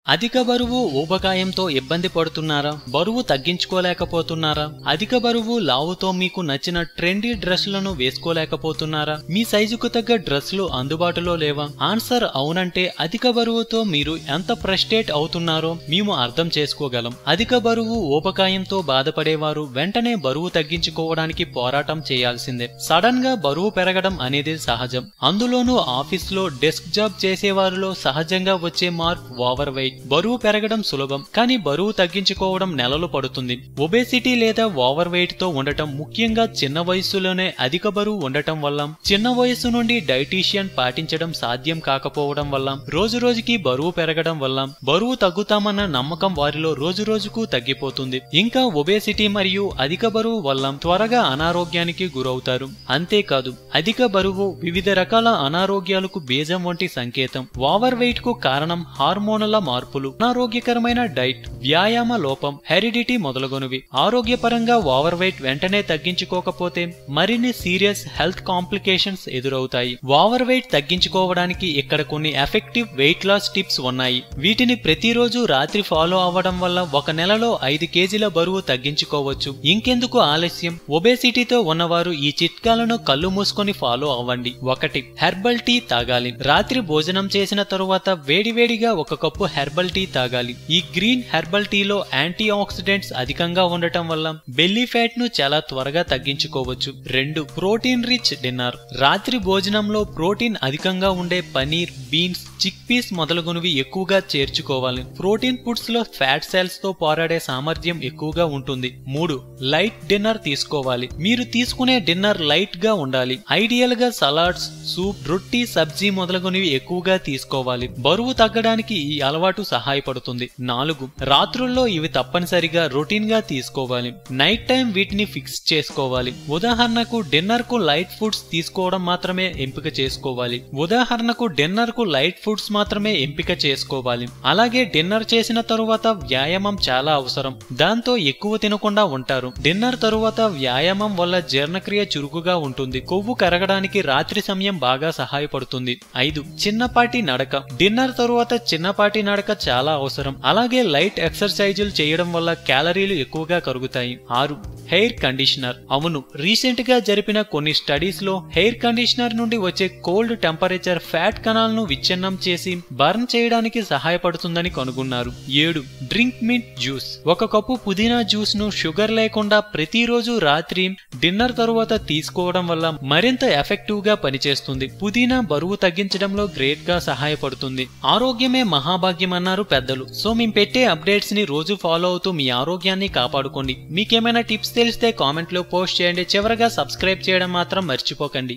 అధిక బరువు ఊబకాయంతో ఇబ్బంది పడుతున్నారా? బరువు తగ్గించుకోలేకపోతున్నారా? అధిక బరువు లావుతో మీకు నచ్చిన ట్రెండీ డ్రెస్సులను వేసుకోలేకపోతున్నారా? మీ సైజుకు తగ్గ డ్రెస్సులు అందుబాటులో లేవా? ఆన్సర్ అవునంటే అధిక బరువుతో మీరు ఎంత ఫ్రస్ట్రేట్ అవుతున్నారో మేము అర్థం చేసుకోగలం. అధిక బరువు ఊబకాయంతో బాధపడేవారు వెంటనే బరువు తగ్గించుకోవడానికి పోరాటం చేయాల్సిందే. సడన్ గా బరువు పెరగడం అనేది సహజం. అందులోనూ ఆఫీస్లో డెస్క్ జాబ్ చేసేవారిలో సహజంగా వచ్చే మార్పు ఓవర్ వెయిట్. బరువు పెరగడం సులభం, కానీ బరువు తగ్గించుకోవడం నెలలు పడుతుంది. ఒబేసిటీ లేదా ఓవర్ వెయిట్ తో ఉండటం, ముఖ్యంగా చిన్న వయస్సులోనే అధిక బరువు ఉండటం వల్ల, చిన్న వయస్సు నుండి డైటీషియన్ పాటించడం సాధ్యం కాకపోవడం వల్ల, రోజు రోజుకి బరువు పెరగడం వల్ల బరువు తగ్గుతామన్న నమ్మకం వారిలో రోజు రోజుకు తగ్గిపోతుంది. ఇంకా ఒబేసిటీ మరియు అధిక బరువు వల్ల త్వరగా అనారోగ్యానికి గురవుతారు. అంతేకాదు, అధిక బరువు వివిధ రకాల అనారోగ్యాలకు బీజం వంటి సంకేతం. ఓవర్ వెయిట్ కు కారణం హార్మోనల మార్పులు, అనారోగ్యకరమైన డైట్, వ్యాయామ లోపం, హెరిడిటీ మొదలగునవి. ఆరోగ్యపరంగా ఓవర్ వెయిట్ వెంటనే తగ్గించుకోకపోతే మరిన్ని సీరియస్ హెల్త్ కాంప్లికేషన్స్ ఎదురవుతాయి. ఓవర్ వెయిట్ తగ్గించుకోవడానికి ఇక్కడ కొన్ని ఎఫెక్టివ్ వెయిట్ లాస్ టిప్స్ ఉన్నాయి. వీటిని ప్రతిరోజు రాత్రి ఫాలో అవ్వడం వల్ల ఒక నెలలో 5 కేజీల బరువు తగ్గించుకోవచ్చు. ఇంకెందుకు ఆలస్యం? ఒబేసిటీతో ఉన్నవారు ఈ చిట్కాలను కళ్ళు మూసుకొని ఫాలో అవ్వండి. 1. హెర్బల్ టీ తాగాలి. రాత్రి భోజనం చేసిన తరువాత వేడివేడిగా ఒక కప్పు హెర్బల్ టీ తాగాలి. ఈ గ్రీన్ హెర్బల్ టీలో యాంటీ ఆక్సిడెంట్స్ అధికంగా ఉండటం వల్ల బెల్లీ ఫ్యాట్ ను చాలా త్వరగా తగ్గించుకోవచ్చు. 2. Protein rich dinner. రాత్రి భోజనంలో ప్రోటీన్ అధికంగా ఉండే పనీర్, బీన్స్, చిక్ పీస్ మొదలగునవి ఎక్కువగా చేర్చుకోవాలి. ప్రోటీన్ ఫుడ్స్ లో ఫ్యాట్ సెల్స్ తో పోరాడే సామర్థ్యం ఎక్కువగా ఉంటుంది. 3. లైట్ డిన్నర్ తీసుకోవాలి. మీరు తీసుకునే డిన్నర్ లైట్ గా ఉండాలి. ఐడియల్ గా సలాడ్స్, సూప్, రొట్టి, సబ్జీ మొదలగునవి ఎక్కువగా తీసుకోవాలి. బరువు తగ్గడానికి ఈ అలవాటు సహాయపడుతుంది. 4. రాత్రుల్లో ఇవి తప్పనిసరిగా రొటీన్ గా తీసుకోవాలి. నైట్ టైం వీటిని ఫిక్స్ చేసుకోవాలి. ఉదాహరణకు డిన్నర్ కు లైట్ ఫుడ్స్ తీసుకోవడం మాత్రమే ఎంపిక చేసుకోవాలి. అలాగే డిన్నర్ చేసిన తరువాత వ్యాయామం చాలా అవసరం. దాంతో ఎక్కువ తినకుండా ఉంటారు. డిన్నర్ తరువాత వ్యాయామం వల్ల జీర్ణక్రియ చురుకుగా ఉంటుంది. కొవ్వు కరగడానికి రాత్రి సమయం బాగా సహాయపడుతుంది. 5. చిన్నపాటి నడక. డిన్నర్ తరువాత చిన్నపాటి నడక చాలా అవసరం. అలాగే లైట్ ఎక్సర్సైజులు చేయడం వల్ల క్యాలరీలు ఎక్కువగా కరుగుతాయి. 6. Hair conditioner. అవును, రీసెంట్ గా జరిపిన కొన్ని స్టడీస్ లో హెయిర్ కండిషనర్ నుండి వచ్చే కోల్డ్ టెంపరేచర్ ఫ్యాట్ కణాలను విచ్ఛిన్నం చేసి బర్న్ చేయడానికి సహాయపడుతుందని కనుగొన్నారు. 7. Drink mint juice. ఒక కప్పు పుదీనా జ్యూస్ ను షుగర్ లేకుండా ప్రతిరోజు రాత్రి డిన్నర్ తరువాత తీసుకోవడం వల్ల మరింత ఎఫెక్టివ్ గా పనిచేస్తుంది. పుదీనా బరువు తగ్గించడంలో గ్రేట్ గా సహాయపడుతుంది. ఆరోగ్యమే మహాభాగ్యం అన్నారు పెద్దలు. సో మేము పెట్టే అప్డేట్స్ ని రోజు ఫాలో అవుతూ మీ ఆరోగ్యాన్ని కాపాడుకోండి. మీకేమైనా టిప్స్ తెలిస్తే కామెంట్ లో పోస్ట్ చేయండి. చివరగా సబ్స్క్రైబ్ చేయడం మాత్రం మర్చిపోకండి.